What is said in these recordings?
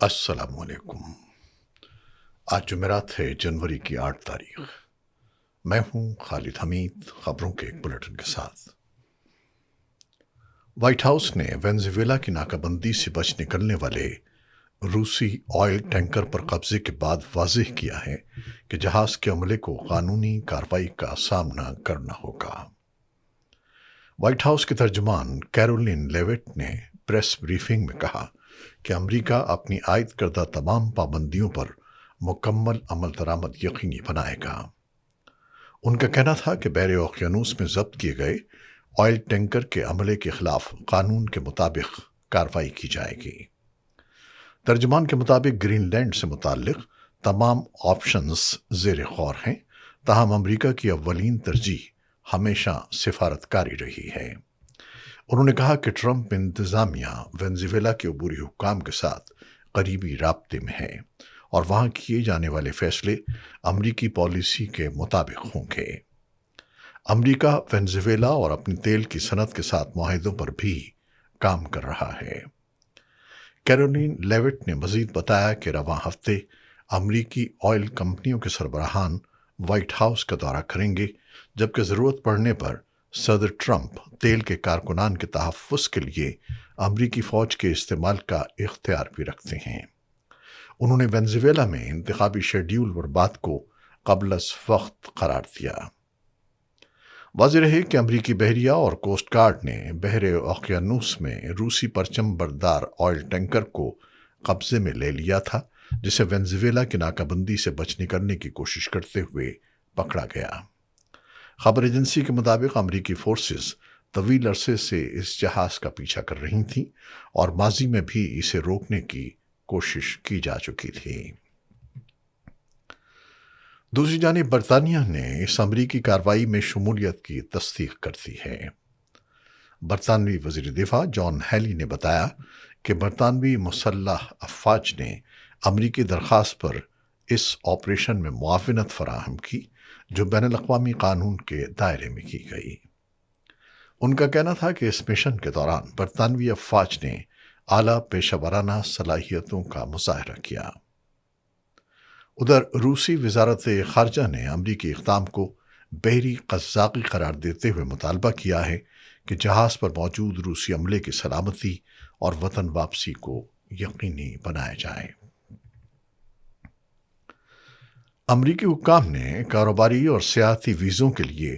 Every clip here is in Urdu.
السلام علیکم۔ آج جمعرات ہے، جنوری کی 8 تاریخ۔ میں ہوں خالد حمید، خبروں کے ایک بلیٹن کے ساتھ۔ وائٹ ہاؤس نے وینزویلا کی ناکہ بندی سے بچ نکلنے والے روسی آئل ٹینکر پر قبضے کے بعد واضح کیا ہے کہ جہاز کے عملے کو قانونی کارروائی کا سامنا کرنا ہوگا۔ وائٹ ہاؤس کے ترجمان کیرولین لیوٹ نے پریس بریفنگ میں کہا کہ امریکہ اپنی عائد کردہ تمام پابندیوں پر مکمل عمل درآمد یقینی بنائے گا۔ ان کا کہنا تھا کہ بحر اوقیانوس میں ضبط کیے گئے آئل ٹینکر کے عملے کے خلاف قانون کے مطابق کارروائی کی جائے گی۔ ترجمان کے مطابق گرین لینڈ سے متعلق تمام آپشنز زیر غور ہیں، تاہم امریکہ کی اولین ترجیح ہمیشہ سفارتکاری رہی ہے۔ انہوں نے کہا کہ ٹرمپ انتظامیہ وینزویلا کے عبوری حکام کے ساتھ قریبی رابطے میں ہے اور وہاں کیے جانے والے فیصلے امریکی پالیسی کے مطابق ہوں گے۔ امریکہ وینزویلا اور اپنی تیل کی صنعت کے ساتھ معاہدوں پر بھی کام کر رہا ہے۔ کیرولین لیوٹ نے مزید بتایا کہ رواں ہفتے امریکی آئل کمپنیوں کے سربراہان وائٹ ہاؤس کا دورہ کریں گے، جبکہ ضرورت پڑنے پر صدر ٹرمپ تیل کے کارکنان کے تحفظ کے لیے امریکی فوج کے استعمال کا اختیار بھی رکھتے ہیں۔ انہوں نے وینزویلا میں انتخابی شیڈیول پر بات کو قبل از وقت قرار دیا۔ واضح رہے کہ امریکی بحریہ اور کوسٹ گارڈ نے بحر اوقیانوس میں روسی پرچم بردار آئل ٹینکر کو قبضے میں لے لیا تھا، جسے وینزویلا کی ناکہ بندی سے بچ نکلنے کی کوشش کرتے ہوئے پکڑا گیا۔ خبر ایجنسی کے مطابق امریکی فورسز طویل عرصے سے اس جہاز کا پیچھا کر رہی تھیں اور ماضی میں بھی اسے روکنے کی کوشش کی جا چکی تھی۔ دوسری جانب برطانیہ نے اس امریکی کارروائی میں شمولیت کی تصدیق کر دی ہے۔ برطانوی وزیر دفاع جان ہیلی نے بتایا کہ برطانوی مسلح افواج نے امریکی درخواست پر اس آپریشن میں معاونت فراہم کی، جو بین الاقوامی قانون کے دائرے میں کی گئی۔ ان کا کہنا تھا کہ اس مشن کے دوران برطانوی افواج نے اعلیٰ پیشہ ورانہ صلاحیتوں کا مظاہرہ کیا۔ ادھر روسی وزارت خارجہ نے امریکی اقدام کو بحری قزاقی قرار دیتے ہوئے مطالبہ کیا ہے کہ جہاز پر موجود روسی عملے کی سلامتی اور وطن واپسی کو یقینی بنایا جائے۔ امریکی حکام نے کاروباری اور سیاحتی ویزوں کے لیے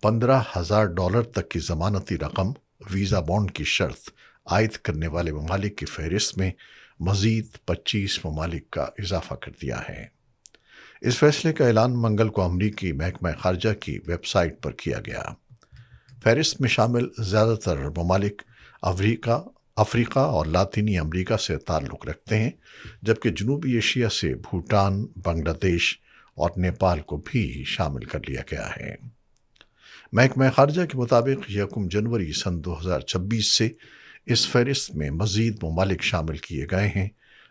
$15,000 تک کی ضمانتی رقم ویزا بانڈ کی شرط عائد کرنے والے ممالک کی فہرست میں مزید 25 ممالک کا اضافہ کر دیا ہے۔ اس فیصلے کا اعلان منگل کو امریکی محکمہ خارجہ کی ویب سائٹ پر کیا گیا۔ فہرست میں شامل زیادہ تر ممالک افریقہ اور لاطینی امریکہ سے تعلق رکھتے ہیں، جبکہ جنوبی ایشیا سے بھوٹان، بنگلہ دیش اور نیپال کو بھی شامل کر لیا گیا ہے۔ محکمہ خارجہ کے مطابق 1 جنوری سن 2026 سے اس فہرست میں مزید ممالک شامل کیے گئے ہیں،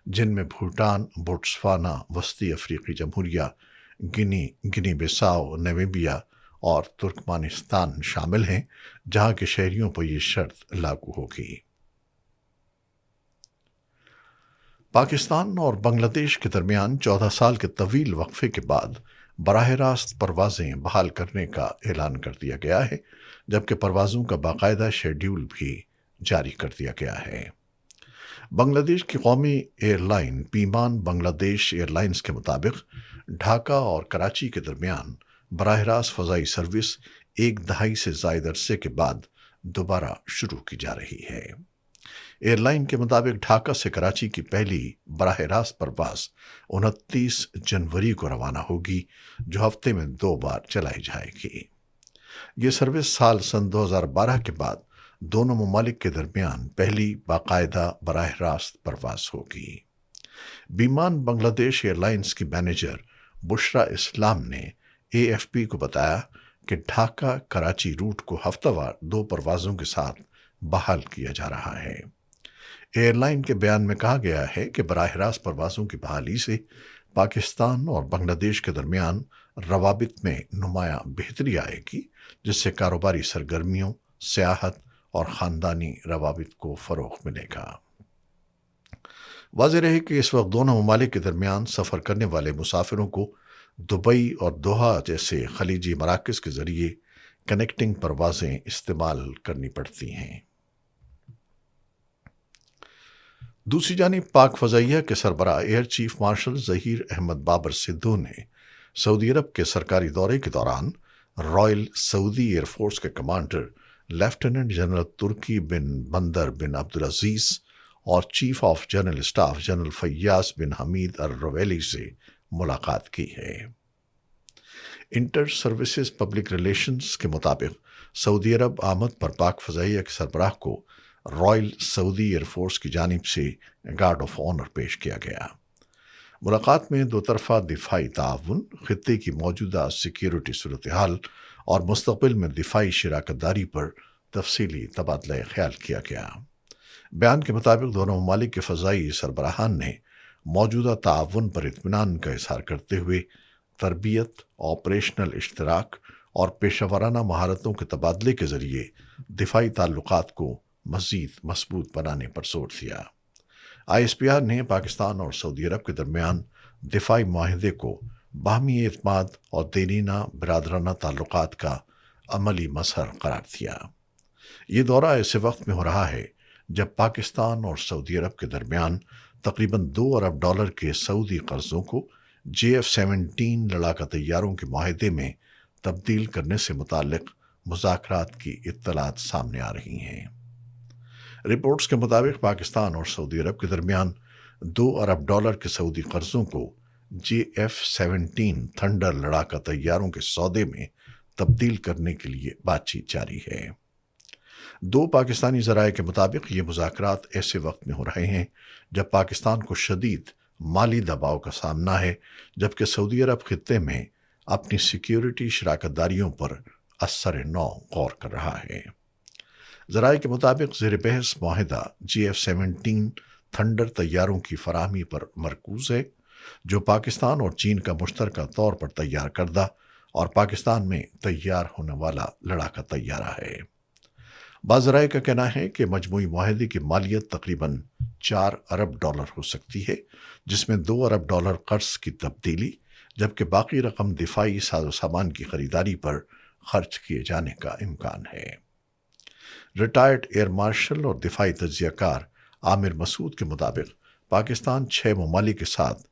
جن میں بھوٹان، بوٹسوانا، وسطی افریقی جمہوریہ، گنی بساؤ، نمیبیا اور ترکمانستان شامل ہیں، جہاں کے شہریوں پر یہ شرط لاگو ہوگی۔ پاکستان اور بنگلہ دیش کے درمیان 14 سال کے طویل وقفے کے بعد براہ راست پروازیں بحال کرنے کا اعلان کر دیا گیا ہے، جبکہ پروازوں کا باقاعدہ شیڈیول بھی جاری کر دیا گیا ہے۔ بنگلہ دیش کی قومی ایئر لائن پیمان بنگلہ دیش ایئر لائنز کے مطابق ڈھاکہ اور کراچی کے درمیان براہ راست فضائی سروس 1 دہائی سے زائد عرصے کے بعد دوبارہ شروع کی جا رہی ہے۔ ایئر لائن کے مطابق ڈھاکہ سے کراچی کی پہلی براہ راست پرواز 29 جنوری کو روانہ ہوگی، جو ہفتے میں 2 بار چلائی جائے گی۔ یہ سروس سال سن 2012 کے بعد دونوں ممالک کے درمیان پہلی باقاعدہ براہ راست پرواز ہوگی۔ بیمان بنگلہ دیش ایئر لائنز کی مینیجر بشرا اسلام نے اے ایف پی کو بتایا کہ ڈھاکہ کراچی روٹ کو ہفتہ وار 2 پروازوں کے ساتھ بحال کیا جا رہا ہے۔ ایئر لائن کے بیان میں کہا گیا ہے کہ براہ راست پروازوں کی بحالی سے پاکستان اور بنگلہ دیش کے درمیان روابط میں نمایاں بہتری آئے گی، جس سے کاروباری سرگرمیوں، سیاحت اور خاندانی روابط کو فروغ ملے گا۔ واضح رہے کہ اس وقت دونوں ممالک کے درمیان سفر کرنے والے مسافروں کو دبئی اور دوحہ جیسے خلیجی مراکز کے ذریعے کنیکٹنگ پروازیں استعمال کرنی پڑتی ہیں۔ دوسری جانب پاک فضائیہ کے سربراہ air chief marshal Zaheer Ahmed Babar Sidhu نے سعودی عرب کے سرکاری دورے کے دوران رائل سعودی ایئر فورس کے commander lieutenant general Turki bin Bandar bin Abdulaziz اور chief of general staff general Fayyad bin Hamid Al-Ruwaili سے ملاقات کی ہے۔ انٹر سروسز پبلک ریلیشنز کے مطابق سعودی عرب آمد پر پاک فضائیہ کے سربراہ کو رائل سعودی ایئر فورس کی جانب سے گارڈ آف آنر پیش کیا گیا۔ ملاقات میں دو طرفہ دفاعی تعاون، خطے کی موجودہ سیکیورٹی صورتحال اور مستقبل میں دفاعی شراکت داری پر تفصیلی تبادلہ خیال کیا گیا۔ بیان کے مطابق دونوں ممالک کے فضائی سربراہان نے موجودہ تعاون پر اطمینان کا اظہار کرتے ہوئے تربیت، آپریشنل اشتراک اور پیشہ ورانہ مہارتوں کے تبادلے کے ذریعے دفاعی تعلقات کو مزید مضبوط بنانے پر زور دیا۔ آئی ایس پی آر نے پاکستان اور سعودی عرب کے درمیان دفاعی معاہدے کو باہمی اعتماد اور دیرینہ برادرانہ تعلقات کا عملی مظہر قرار دیا۔ یہ دورہ ایسے وقت میں ہو رہا ہے جب پاکستان اور سعودی عرب کے درمیان تقریباً $2 ارب کے سعودی قرضوں کو JF-17 لڑاکا طیاروں کے معاہدے میں تبدیل کرنے سے متعلق مذاکرات کی اطلاعات سامنے آ رہی ہیں۔ رپورٹس کے مطابق پاکستان اور سعودی عرب کے درمیان $2 ارب کے سعودی قرضوں کو JF-17 تھنڈر لڑاکا طیاروں کے سودے میں تبدیل کرنے کے لیے بات چیت جاری ہے۔ دو پاکستانی ذرائع کے مطابق یہ مذاکرات ایسے وقت میں ہو رہے ہیں جب پاکستان کو شدید مالی دباؤ کا سامنا ہے، جبکہ سعودی عرب خطے میں اپنی سیکیورٹی شراکت داریوں پر اثر نو غور کر رہا ہے۔ ذرائع کے مطابق زیر بحث معاہدہ JF-17 تھنڈر طیاروں کی فراہمی پر مرکوز ہے، جو پاکستان اور چین کا مشترکہ طور پر تیار کردہ اور پاکستان میں تیار ہونے والا لڑاکا طیارہ ہے۔ بعض ذرائع کا کہنا ہے کہ مجموعی معاہدے کی مالیت تقریباً $4 ارب ہو سکتی ہے، جس میں $2 ارب قرض کی تبدیلی، جبکہ باقی رقم دفاعی ساز و سامان کی خریداری پر خرچ کیے جانے کا امکان ہے۔ ریٹائرڈ ایئر مارشل اور دفاعی تجزیہ کار عامر مسعود کے مطابق پاکستان 6 ممالک کے ساتھ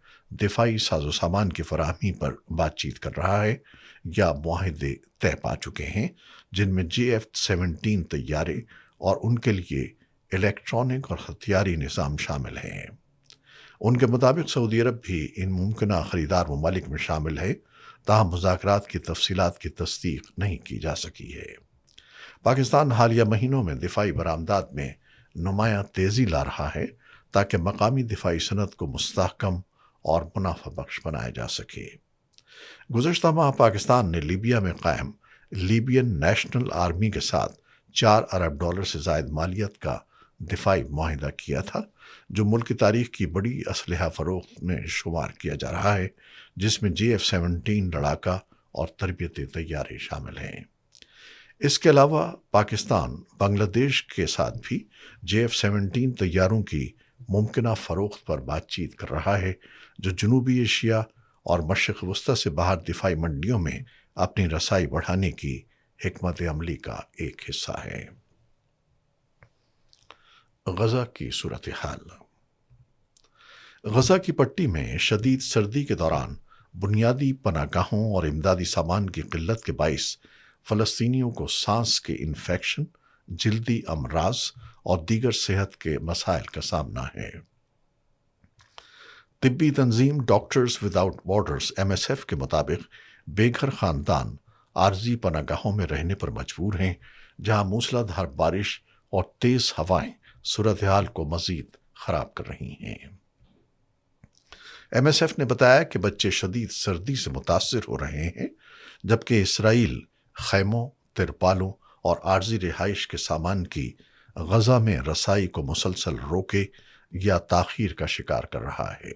دفاعی ساز و سامان کی فراہمی پر بات چیت کر رہا ہے یا معاہدے طے پا چکے ہیں، جن میں JF-17 طیارے اور ان کے لیے الیکٹرانک اور ہتھیاری نظام شامل ہیں۔ ان کے مطابق سعودی عرب بھی ان ممکنہ خریدار ممالک میں شامل ہے، تاہم مذاکرات کی تفصیلات کی تصدیق نہیں کی جا سکی ہے۔ پاکستان حالیہ مہینوں میں دفاعی برآمدات میں نمایاں تیزی لا رہا ہے تاکہ مقامی دفاعی صنعت کو مستحکم اور منافع بخش بنایا جا سکے۔ گزشتہ ماہ پاکستان نے لیبیا میں قائم لیبین نیشنل آرمی کے ساتھ $4 ارب سے زائد مالیت کا دفاعی معاہدہ کیا تھا، جو ملک کی تاریخ کی بڑی اسلحہ فروخت میں شمار کیا جا رہا ہے، جس میں JF-17 لڑاکا اور تربیتی طیارے شامل ہیں۔ اس کے علاوہ پاکستان بنگلہ دیش کے ساتھ بھی JF-17 طیاروں کی ممکنہ فروخت پر بات چیت کر رہا ہے، جو جنوبی ایشیا اور مشرق وسطی سے باہر دفاعی منڈیوں میں اپنی رسائی بڑھانے کی حکمت عملی کا ایک حصہ ہے۔ غزہ کی صورتحال۔ غزہ کی پٹی میں شدید سردی کے دوران بنیادی پناہ گاہوں اور امدادی سامان کی قلت کے باعث فلسطینیوں کو سانس کے انفیکشن، جلدی امراض اور دیگر صحت کے مسائل کا سامنا ہے۔ طبی تنظیم ڈاکٹرز وداؤٹ بارڈرز MSF کے مطابق بے گھر خاندان عارضی پناہ گاہوں میں رہنے پر مجبور ہیں، جہاں موسلا دھار بارش اور تیز ہوائیں صورتحال کو مزید خراب کر رہی ہیں۔ MSF نے بتایا کہ بچے شدید سردی سے متاثر ہو رہے ہیں، جبکہ اسرائیل خیموں، ترپالوں اور عارضی رہائش کے سامان کی غزہ میں رسائی کو مسلسل روکے یا تاخیر کا شکار کر رہا ہے۔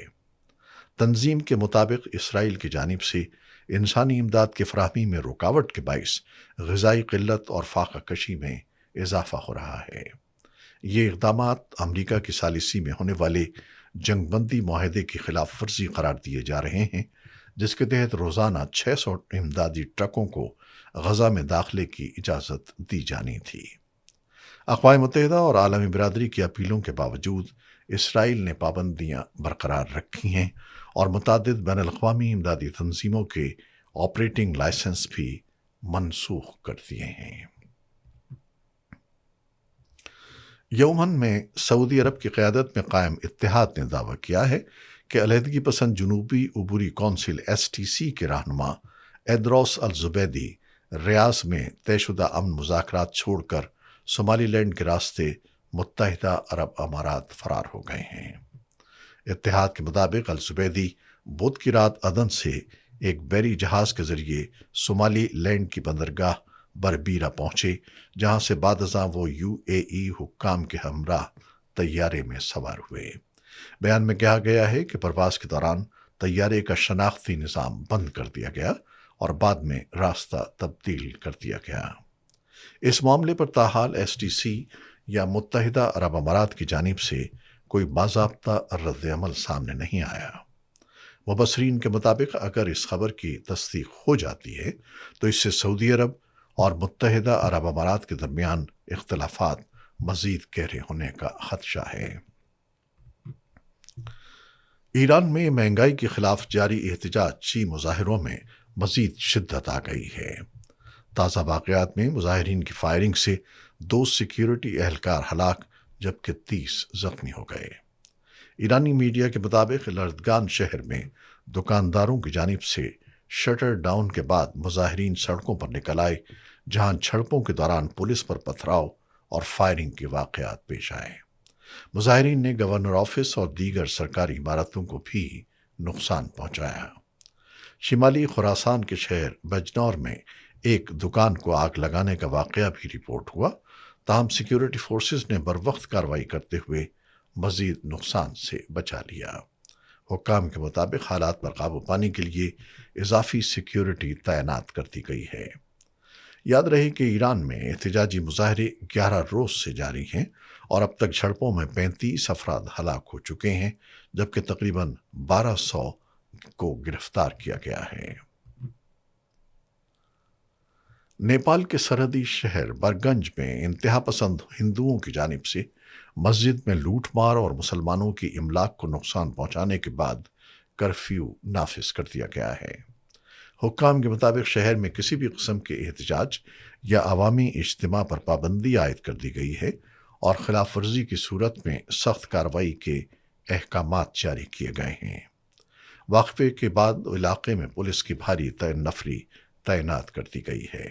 تنظیم کے مطابق اسرائیل کی جانب سے انسانی امداد کی فراہمی میں رکاوٹ کے باعث غذائی قلت اور فاقہ کشی میں اضافہ ہو رہا ہے۔ یہ اقدامات امریکہ کی ثالثی میں ہونے والے جنگ بندی معاہدے کی خلاف ورزی قرار دیے جا رہے ہیں، جس کے تحت روزانہ 600 امدادی ٹرکوں کو غزہ میں داخلے کی اجازت دی جانی تھی۔ اقوام متحدہ اور عالمی برادری کی اپیلوں کے باوجود اسرائیل نے پابندیاں برقرار رکھی ہیں اور متعدد بین الاقوامی امدادی تنظیموں کے آپریٹنگ لائسنس بھی منسوخ کر دیے ہیں۔ یومن میں سعودی عرب کی قیادت میں قائم اتحاد نے دعویٰ کیا ہے کہ علیحدگی پسند جنوبی عبوری کونسل (STC) کے رہنما ایدروس الزبیدی ریاض میں طے شدہ امن مذاکرات چھوڑ کر صومالی لینڈ کے راستے متحدہ عرب امارات فرار ہو گئے ہیں۔ اتحاد کے مطابق الزبیدی بدھ کی رات عدن سے ایک بحری جہاز کے ذریعے صومالی لینڈ کی بندرگاہ بربیرا پہنچے، جہاں سے بعد ازاں وہ UAE حکام کے ہمراہ طیارے میں سوار ہوئے۔ بیان میں کہا گیا ہے کہ پرواز کے دوران طیارے کا شناختی نظام بند کر دیا گیا اور بعد میں راستہ تبدیل کر دیا گیا۔ اس معاملے پر تاحال STC یا متحدہ عرب امارات کی جانب سے کوئی باضابطہ رد عمل سامنے نہیں آیا۔ مبصرین کے مطابق اگر اس خبر کی تصدیق ہو جاتی ہے تو اس سے سعودی عرب اور متحدہ عرب امارات کے درمیان اختلافات مزید گہرے ہونے کا خدشہ ہے۔ ایران میں مہنگائی کے خلاف جاری احتجاجی مظاہروں میں مزید شدت آ گئی ہے۔ تازہ واقعات میں مظاہرین کی فائرنگ سے 2 سیکیورٹی اہلکار ہلاک جبکہ 30 زخمی ہو گئے۔ ایرانی میڈیا کے مطابق لردگان شہر میں دکانداروں کی جانب سے شٹر ڈاؤن کے بعد مظاہرین سڑکوں پر نکل آئے، جہاں جھڑپوں کے دوران پولیس پر پتھراؤ اور فائرنگ کے واقعات پیش آئے۔ مظاہرین نے گورنر آفس اور دیگر سرکاری عمارتوں کو بھی نقصان پہنچایا۔ شمالی خراسان کے شہر بجنور میں ایک دکان کو آگ لگانے کا واقعہ بھی رپورٹ ہوا، تاہم سیکیورٹی فورسز نے بروقت کارروائی کرتے ہوئے مزید نقصان سے بچا لیا۔ حکام کے مطابق حالات پر قابو پانے کے لیے اضافی سیکیورٹی تعینات کر دی گئی ہے۔ یاد رہے کہ ایران میں احتجاجی مظاہرے 11 روز سے جاری ہیں اور اب تک جھڑپوں میں 35 افراد ہلاک ہو چکے ہیں، جبکہ تقریباً 1200 کو گرفتار کیا گیا ہے۔ نیپال کے سرحدی شہر برگنج میں انتہا پسند ہندوؤں کی جانب سے مسجد میں لوٹ مار اور مسلمانوں کی املاک کو نقصان پہنچانے کے بعد کرفیو نافذ کر دیا گیا ہے۔ حکام کے مطابق شہر میں کسی بھی قسم کے احتجاج یا عوامی اجتماع پر پابندی عائد کر دی گئی ہے اور خلاف ورزی کی صورت میں سخت کارروائی کے احکامات جاری کیے گئے ہیں۔ وقفے کے بعد علاقے میں پولیس کی بھاری نفری تعینات کر دی گئی ہے۔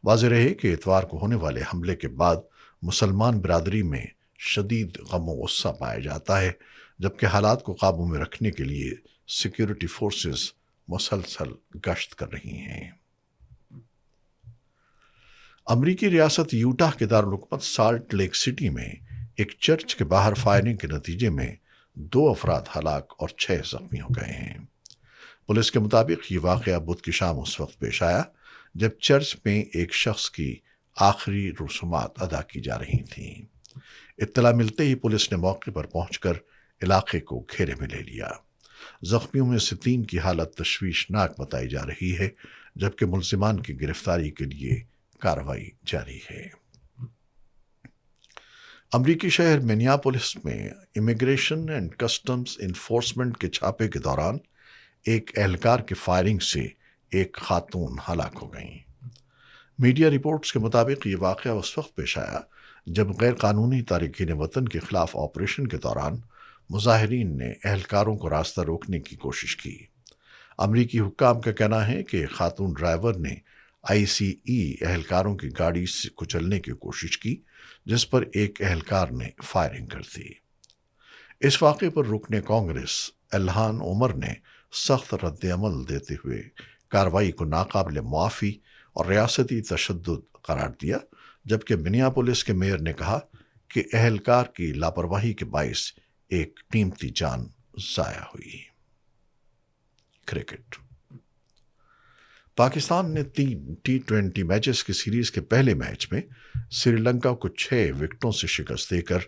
واضح رہے کہ اتوار کو ہونے والے حملے کے بعد مسلمان برادری میں شدید غم و غصہ پایا جاتا ہے، جبکہ حالات کو قابو میں رکھنے کے لیے سیکیورٹی فورسز مسلسل گشت کر رہی ہیں۔ امریکی ریاست یوٹاہ کے دارالحکومت سالٹ لیک سٹی میں ایک چرچ کے باہر فائرنگ کے نتیجے میں 2 افراد ہلاک اور 6 زخمی ہو گئے ہیں۔ پولیس کے مطابق یہ واقعہ بدھ کی شام اس وقت پیش آیا جب چرچ میں ایک شخص کی آخری رسومات ادا کی جا رہی تھیں۔ اطلاع ملتے ہی پولیس نے موقع پر پہنچ کر علاقے کو گھیرے میں لے لیا۔ زخمیوں میں سے 3 کی حالت تشویشناک بتائی جا رہی ہے، جبکہ ملزمان کی گرفتاری کے لیے کارروائی جاری ہے۔ امریکی شہر منیاپولس میں امیگریشن اینڈ کسٹمز انفورسمنٹ کے چھاپے کے دوران ایک اہلکار کی فائرنگ سے ایک خاتون ہلاک ہو گئیں۔ میڈیا رپورٹس کے مطابق یہ واقعہ اس وقت پیش آیا جب غیر قانونی تارکین وطن کے خلاف آپریشن کے دوران مظاہرین نے اہلکاروں کو راستہ روکنے کی کوشش کی۔ امریکی حکام کا کہنا ہے کہ خاتون ڈرائیور نے ICE اہلکاروں کی گاڑی سے کچلنے کی کوشش کی، جس پر ایک اہلکار نے فائرنگ کر دی۔ اس واقعے پر رکن کانگریس الہان عمر نے سخت رد عمل دیتے ہوئے کارروائی کو ناقابل معافی اور ریاستی تشدد قرار دیا، جبکہ منیاپولس کے میئر نے کہا کہ اہلکار کی لاپرواہی کے باعث ایک قیمتی جان ضائع ہوئی۔ کرکٹ۔ پاکستان نے 3 T20 میچز کی سیریز کے پہلے میچ میں سری لنکا کو 6 وکٹوں سے شکست دے کر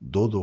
2-2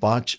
5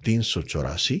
384